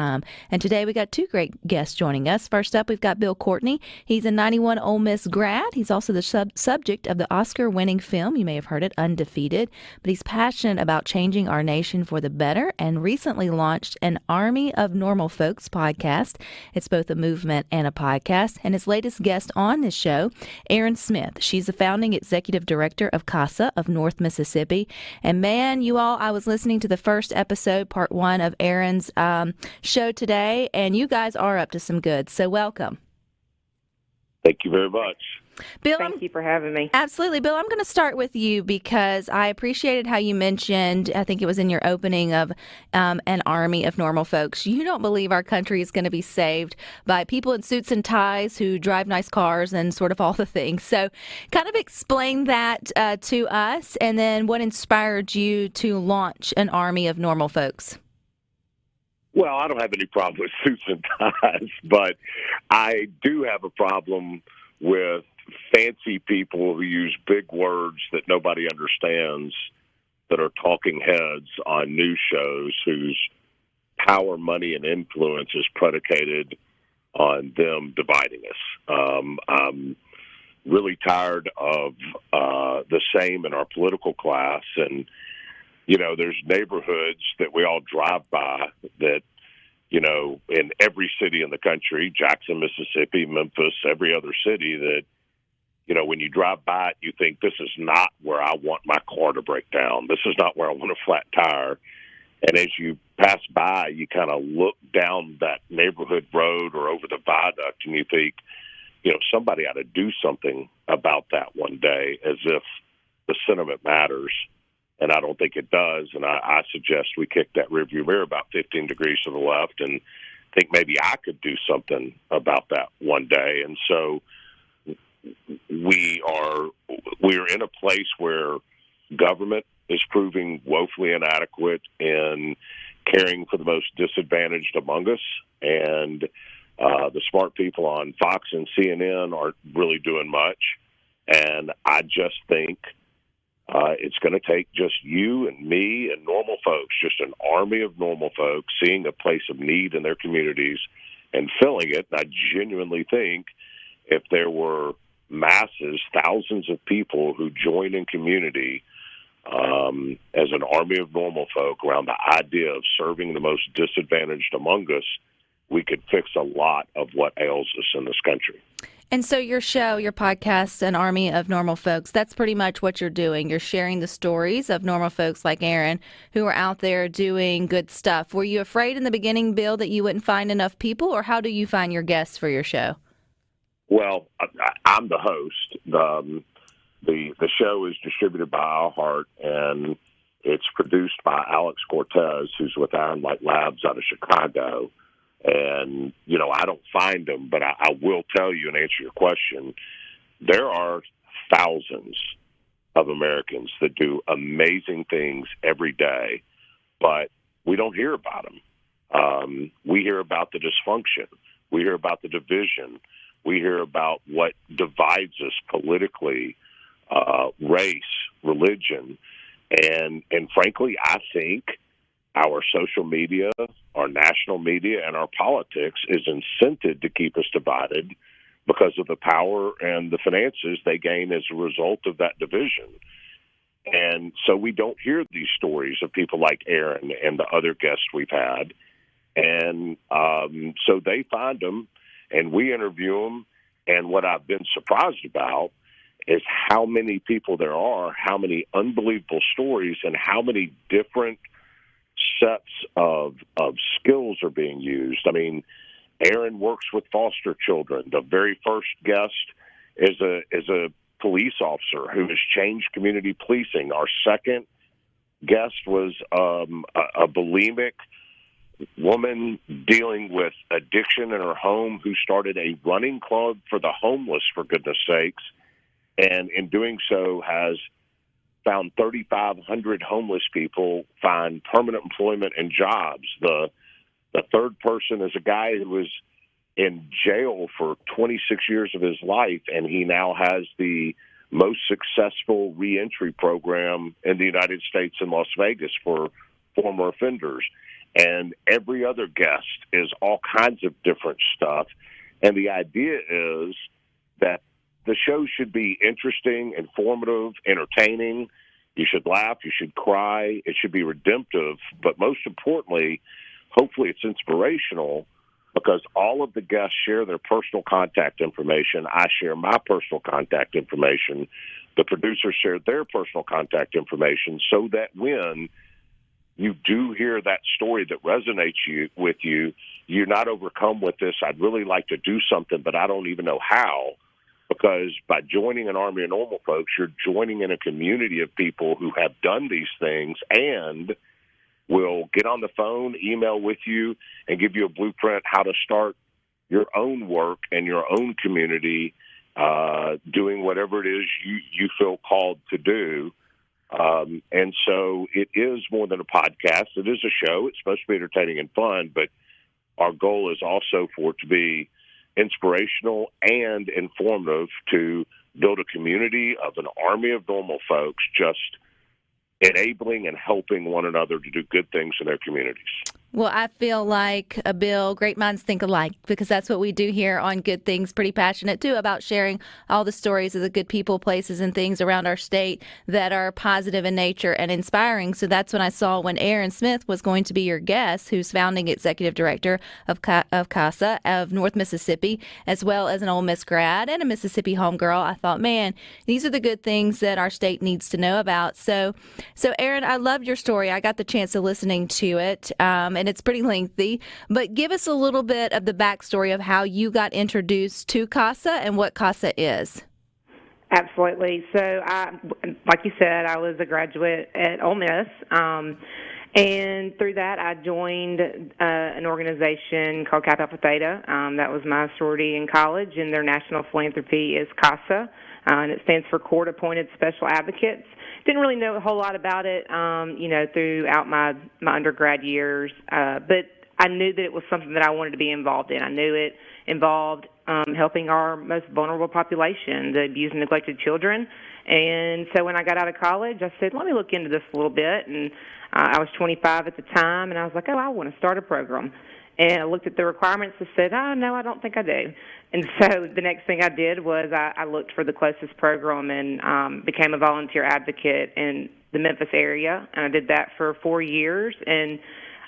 And today we got two great guests joining us. First up, we've got Bill Courtney. He's a 91 Ole Miss grad. He's also the subject of the Oscar-winning film, you may have heard it, Undefeated. But he's passionate about changing our nation for the better and recently launched an Army of Normal Folks podcast. It's both a movement and a podcast. And his latest guest on this show, Erin Smith. She's the founding executive director of CASA of North Mississippi. And man, you all, I was listening to the first episode, part one of Erin's show today, and you guys are up to some good. So welcome. Thank you very much. Bill, thank you for having me. Absolutely. Bill, I'm going to start with you because I appreciated how you mentioned, I think it was in your opening of an army of normal folks. You don't believe our country is going to be saved by people in suits and ties who drive nice cars and sort of all the things. So kind of explain that to us, and then what inspired you to launch an army of normal folks? Well, I don't have any problem with suits and ties, but I do have a problem with fancy people who use big words that nobody understands, that are talking heads on news shows whose power, money, and influence is predicated on them dividing us. I'm really tired of the same in our political class, and you know, there's neighborhoods that we all drive by that, you know, in every city in the country, Jackson, Mississippi, Memphis, every other city that, you know, when you drive by it, you think this is not where I want my car to break down. This is not where I want a flat tire. And as you pass by, you kind of look down that neighborhood road or over the viaduct and you think, you know, somebody ought to do something about that one day, as if the sentiment matters. And I don't think it does. And I suggest we kick that rearview mirror about 15 degrees to the left and think maybe I could do something about that one day. And so we're in a place where government is proving woefully inadequate in caring for the most disadvantaged among us. And the smart people on Fox and CNN aren't really doing much. And I just think it's going to take just you and me and normal folks, just an army of normal folks, seeing a place of need in their communities and filling it. And I genuinely think if there were masses, thousands of people who join in community as an army of normal folk around the idea of serving the most disadvantaged among us, we could fix a lot of what ails us in this country. And so your show, your podcast, An Army of Normal Folks, that's pretty much what you're doing. You're sharing the stories of normal folks like Erin who are out there doing good stuff. Were you afraid in the beginning, Bill, that you wouldn't find enough people, or how do you find your guests for your show? Well, I'm the host. The show is distributed by iHeart, and it's produced by Alex Cortez, who's with Iron Light Labs out of Chicago. And, you know, I don't find them, but I will tell you and answer your question. There are thousands of Americans that do amazing things every day, but we don't hear about them. We hear about the dysfunction. We hear about the division. We hear about what divides us politically, race, religion. And frankly, I think our social media, our national media, and our politics is incented to keep us divided because of the power and the finances they gain as a result of that division. And so we don't hear these stories of people like Erin and the other guests we've had. And so they find them, and we interview them. And what I've been surprised about is how many people there are, how many unbelievable stories, and how many different sets of skills are being used. I mean, Erin works with foster children. The very first guest is a police officer who has changed community policing. Our second guest was a bulimic woman dealing with addiction in her home who started a running club for the homeless, for goodness sakes, and in doing so has found 3,500 homeless people find permanent employment and jobs. The third person is a guy who was in jail for 26 years of his life, and he now has the most successful reentry program in the United States in Las Vegas for former offenders. and every other guest is all kinds of different stuff. And the idea is that the show should be interesting, informative, entertaining. You should laugh. You should cry. It should be redemptive. But most importantly, hopefully it's inspirational, because all of the guests share their personal contact information. I share my personal contact information. The producers share their personal contact information, so that when you do hear that story that resonates with you, you're not overcome with this, I'd really like to do something, but I don't even know how. Because by joining an Army of Normal Folks, you're joining in a community of people who have done these things and will get on the phone, email with you, and give you a blueprint how to start your own work and your own community, doing whatever it is you feel called to do. And so it is more than a podcast. It is a show. It's supposed to be entertaining and fun, but our goal is also for it to be inspirational and informative, to build a community of an army of normal folks just enabling and helping one another to do good things in their communities. Well, I feel like, Bill, great minds think alike, because that's what we do here on Good Things. Pretty passionate, too, about sharing all the stories of the good people, places, and things around our state that are positive in nature and inspiring. So that's when I saw when Erin Smith was going to be your guest, who's founding executive director of CASA of North Mississippi, as well as an Ole Miss grad and a Mississippi homegirl. I thought, man, these are the good things that our state needs to know about. So Erin, I loved your story. I got the chance of listening to it. And it's pretty lengthy, but give us a little bit of the backstory of how you got introduced to CASA and what CASA is. Absolutely. So, like you said, I was a graduate at Ole Miss, and through that I joined an organization called Kappa Alpha Theta. That was my sorority in college, and their national philanthropy is CASA, and it stands for Court Appointed Special Advocates. Didn't really know a whole lot about it, throughout my undergrad years, but I knew that it was something that I wanted to be involved in. I knew it involved helping our most vulnerable population, the abused and neglected children. And so when I got out of college, I said, let me look into this a little bit. And I was 25 at the time, and I was like, I want to start a program. And I looked at the requirements and said, no, I don't think I do. And so the next thing I did was I looked for the closest program and became a volunteer advocate in the Memphis area. And I did that for 4 years. And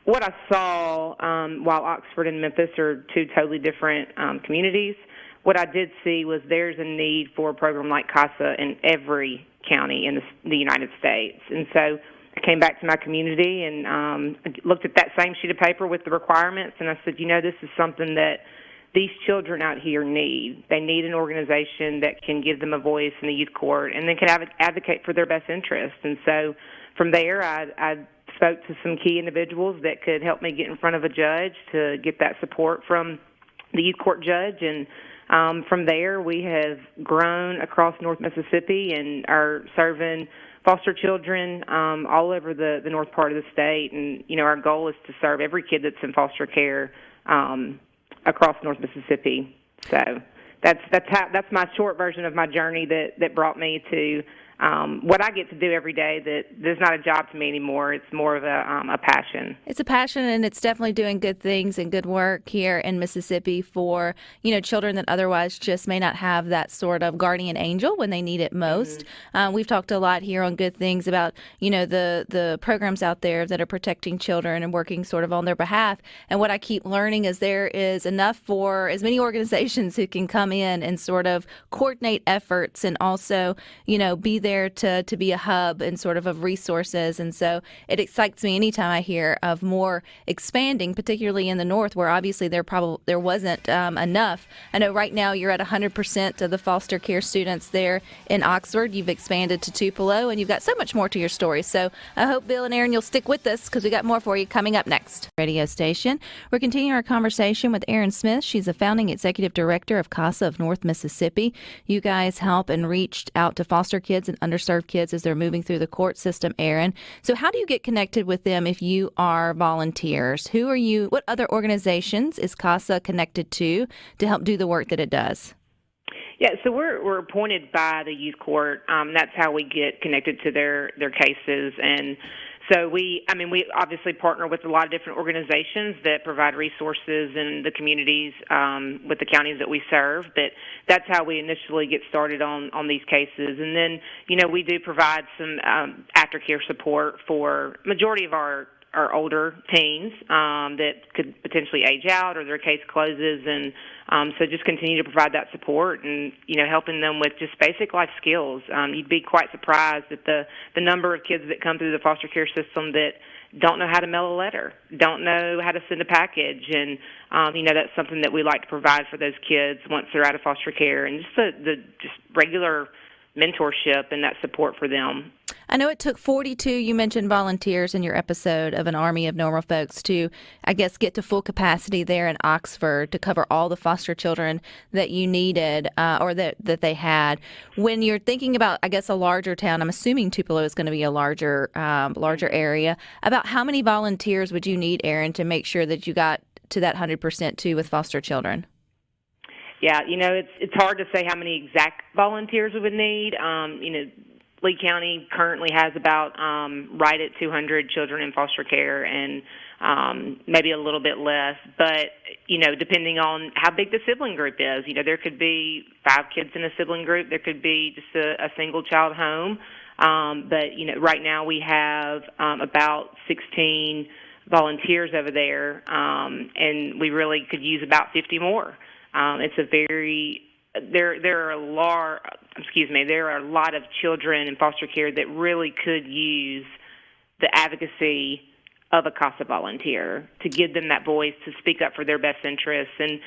what I saw, while Oxford and Memphis are two totally different communities, what I did see was there's a need for a program like CASA in every county in the United States. And so I came back to my community and looked at that same sheet of paper with the requirements, and I said, this is something that these children out here need. They need an organization that can give them a voice in the youth court and then can advocate for their best interests. And so from there, I spoke to some key individuals that could help me get in front of a judge to get that support from the youth court judge. And from there, we have grown across North Mississippi and are serving foster children all over the north part of the state. And, our goal is to serve every kid that's in foster care across North Mississippi. So that's my short version of my journey that brought me to what I get to do every day. That there's not a job to me anymore. It's more of a passion. It's a passion, and it's definitely doing good things and good work here in Mississippi for, children that otherwise just may not have that sort of guardian angel when they need it most. Mm-hmm. We've talked a lot here on Good Things about, the programs out there that are protecting children and working sort of on their behalf. And what I keep learning is there is enough for as many organizations who can come in and sort of coordinate efforts and also, be there to be a hub and sort of resources. And so it excites me anytime I hear of more expanding, particularly in the north, where obviously there wasn't enough. I know right now you're at 100% of the foster care students there in Oxford. You've expanded to Tupelo, and you've got so much more to your story. So I hope, Bill and Erin, you'll stick with us because we got more for you coming up next. Radio station. We're continuing our conversation with Erin Smith. She's the founding executive director of CASA of North Mississippi. You guys help and reached out to foster kids and underserved kids as they're moving through the court system, Erin. So how do you get connected with them if you are volunteers? What other organizations is CASA connected to help do the work that it does? Yeah, so we're appointed by the youth court. That's how we get connected to their cases. And So we obviously partner with a lot of different organizations that provide resources in the communities with the counties that we serve. But that's how we initially get started on these cases. And then, we do provide some aftercare support for majority of our older teens that could potentially age out or their case closes, and so just continue to provide that support and helping them with just basic life skills. You'd be quite surprised at the number of kids that come through the foster care system that don't know how to mail a letter, don't know how to send a package, and that's something that we like to provide for those kids once they're out of foster care, and just the just regular mentorship and that support for them. I know it took 42, you mentioned volunteers in your episode of An Army of Normal Folks to, I guess, get to full capacity there in Oxford to cover all the foster children that you needed or that they had. When you're thinking about, I guess, a larger town, I'm assuming Tupelo is going to be a larger area. About how many volunteers would you need, Erin, to make sure that you got to that 100% too with foster children? Yeah, it's hard to say how many exact volunteers we would need. Lee County currently has about right at 200 children in foster care, and maybe a little bit less. But, depending on how big the sibling group is, there could be 5 kids in a sibling group. There could be just a single child home. But, right now we have about 16 volunteers over there, and we really could use about 50 more. It's a very there are a lot of children in foster care that really could use the advocacy of a CASA volunteer to give them that voice to speak up for their best interests, and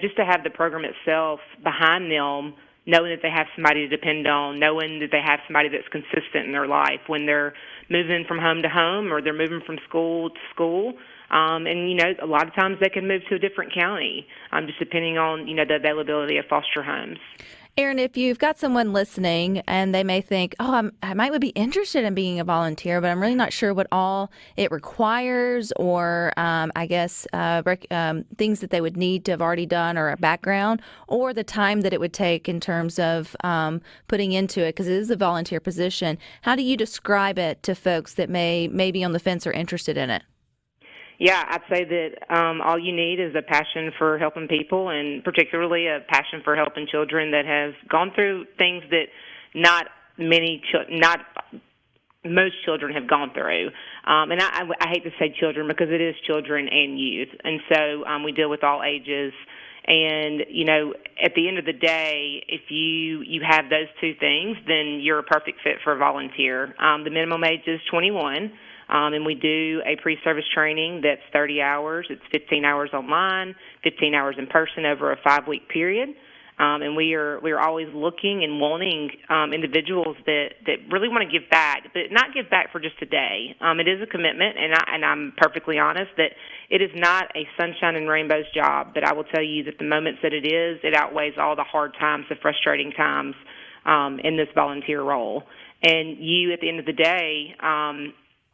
just to have the program itself behind them, knowing that they have somebody to depend on, knowing that they have somebody that's consistent in their life when they're moving from home to home or they're moving from school to school. And, a lot of times they can move to a different county, just depending on, the availability of foster homes. Erin, if you've got someone listening and they may think, I might be interested in being a volunteer, but I'm really not sure what all it requires or, things that they would need to have already done or a background or the time that it would take in terms of putting into it, because it is a volunteer position. How do you describe it to folks that may be on the fence or interested in it? Yeah, I'd say that all you need is a passion for helping people, and particularly a passion for helping children that have gone through things that not most children have gone through. And I hate to say children because it is children and youth, and so we deal with all ages. And, at the end of the day, if you have those two things, then you're a perfect fit for a volunteer. The minimum age is 21. And we do a pre-service training that's 30 hours. It's 15 hours online, 15 hours in person over a 5-week period. And we're always looking and wanting individuals that really want to give back, but not give back for just a day. It is a commitment, and I'm perfectly honest that it is not a sunshine and rainbows job. But I will tell you that the moments that it is, it outweighs all the hard times, the frustrating times in this volunteer role. And you, at the end of the day,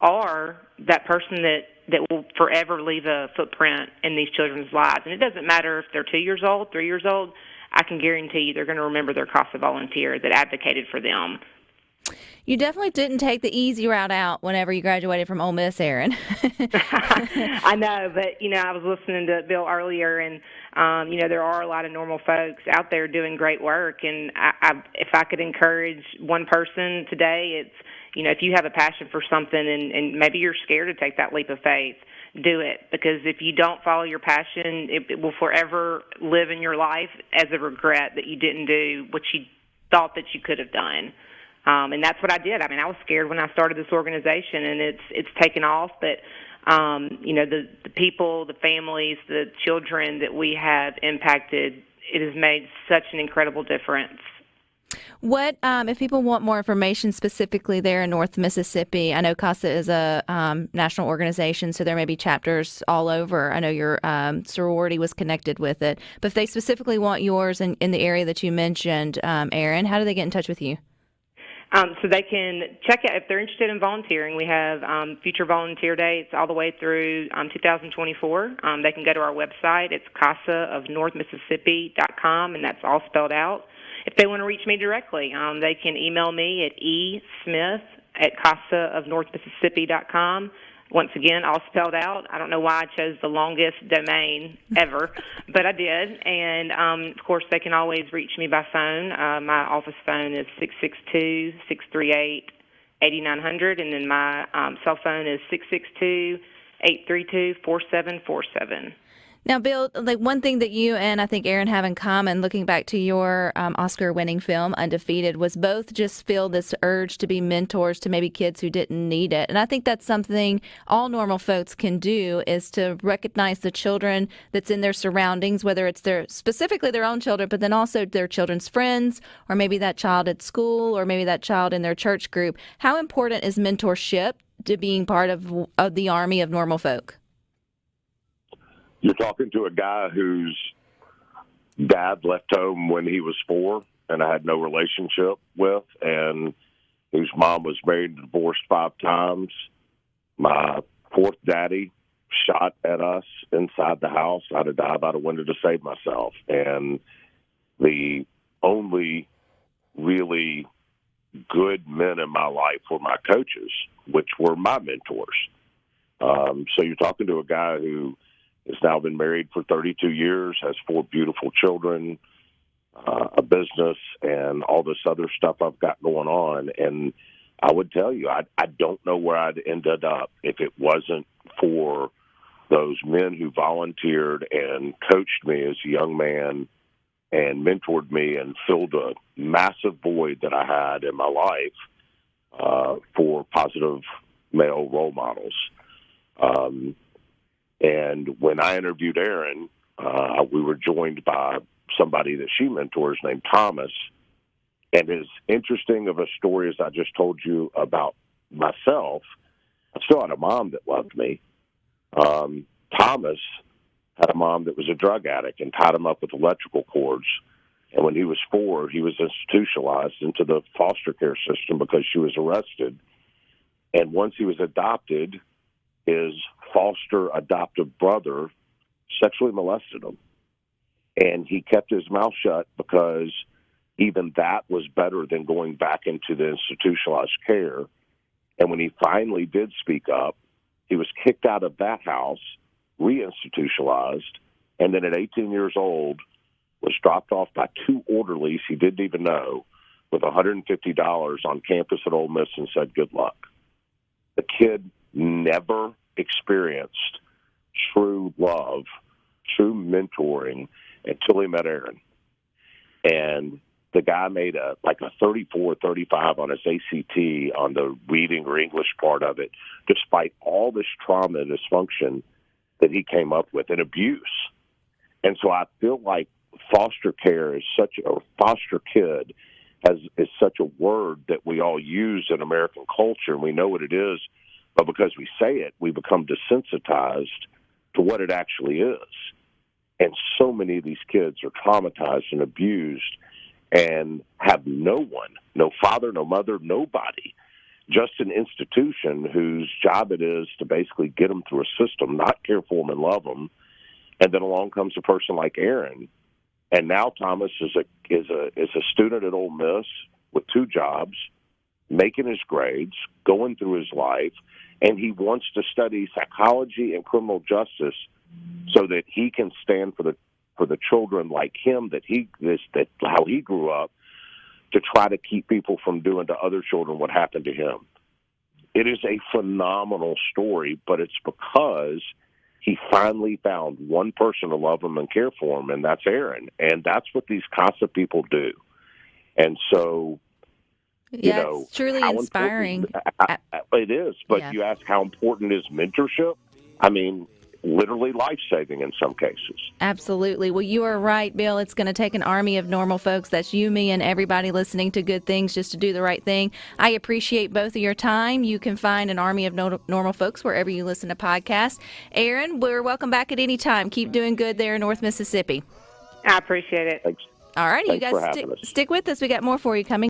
are that person that will forever leave a footprint in these children's lives. And it doesn't matter if they're 2 years old, 3 years old, I can guarantee you they're going to remember their CASA volunteer that advocated for them. You definitely didn't take the easy route out whenever you graduated from Ole Miss, Erin. I know, but, I was listening to Bill earlier, and, there are a lot of normal folks out there doing great work. And if I could encourage one person today, it's, if you have a passion for something and maybe you're scared to take that leap of faith, do it. Because if you don't follow your passion, it will forever live in your life as a regret that you didn't do what you thought that you could have done. And that's what I did. I was scared when I started this organization, and it's taken off. But, the people, the families, the children that we have impacted, it has made such an incredible difference. What, if people want more information specifically there in North Mississippi? I know CASA is a national organization, so there may be chapters all over. I know your sorority was connected with it. But if they specifically want yours in the area that you mentioned, Erin, how do they get in touch with you? So they can check out, if they're interested in volunteering, we have future volunteer dates all the way through 2024. They can go to our website. It's casaofnorthmississippi.com, and that's all spelled out. If they want to reach me directly, they can email me at esmith at Casa of North Mississippi.com. Once again, all spelled out. I don't know why I chose the longest domain ever, but I did. And, of course, they can always reach me by phone. My office phone is 662-638-8900, and then my cell phone is 662-832-4747. Now, Bill, like one thing that you and I think Erin have in common, looking back to your Oscar-winning film, Undefeated, was both just feel this urge to be mentors to maybe kids who didn't need it. And I think that's something all normal folks can do, is to recognize the children that's in their surroundings, whether it's specifically their own children, but then also their children's friends, or maybe that child at school, or maybe that child in their church group. How important is mentorship to being part of the army of normal folk? You're talking to a guy whose dad left home when he was 4 and I had no relationship with, and whose mom was married and divorced 5 times. My 4th daddy shot at us inside the house. I had to dive out a window to save myself. And the only really good men in my life were my coaches, which were my mentors. So you're talking to a guy who has now been married for 32 years, has 4 beautiful children, a business, and all this other stuff I've got going on. And I would tell you, I don't know where I'd ended up if it wasn't for those men who volunteered and coached me as a young man and mentored me and filled a massive void that I had in my life for positive male role models. And when I interviewed Erin, we were joined by somebody that she mentors named Thomas. And as interesting of a story as I just told you about myself, I still had a mom that loved me. Thomas had a mom that was a drug addict and tied him up with electrical cords. And when he was 4, he was institutionalized into the foster care system because she was arrested. And once he was adopted, his foster adoptive brother sexually molested him. And he kept his mouth shut because even that was better than going back into the institutionalized care. And when he finally did speak up, he was kicked out of that house, reinstitutionalized, and then at 18 years old was dropped off by 2 orderlies he didn't even know with $150 on campus at Ole Miss and said, good luck. The kid never experienced true love, true mentoring until he met Erin. And the guy made a 34, 35 on his ACT on the reading or English part of it, despite all this trauma and dysfunction that he came up with and abuse. And so I feel like foster care is foster kid is such a word that we all use in American culture, and we know what it is, but because we say it, we become desensitized to what it actually is. And so many of these kids are traumatized and abused and have no one, no father, no mother, nobody, just an institution whose job it is to basically get them through a system, not care for them and love them. And then along comes a person like Erin. And now Thomas is a student at Ole Miss with 2 jobs, making his grades, going through his life, and he wants to study psychology and criminal justice so that he can stand for the children like him how he grew up, to try to keep people from doing to other children what happened to him. It is a phenomenal story, but it's because he finally found one person to love him and care for him, and that's Erin. And that's what these CASA people do. And so, it's truly inspiring. It is, but You ask how important is mentorship? I mean, literally life-saving in some cases. Absolutely. Well, you are right, Bill. It's going to take an army of normal folks. That's you, me, and everybody listening to good things just to do the right thing. I appreciate both of your time. You can find an army of normal folks wherever you listen to podcasts. Erin, we're welcome back at any time. Keep doing good there in North Mississippi. I appreciate it. Thanks. All right, you Thanks guys stick with us. We got more for you coming.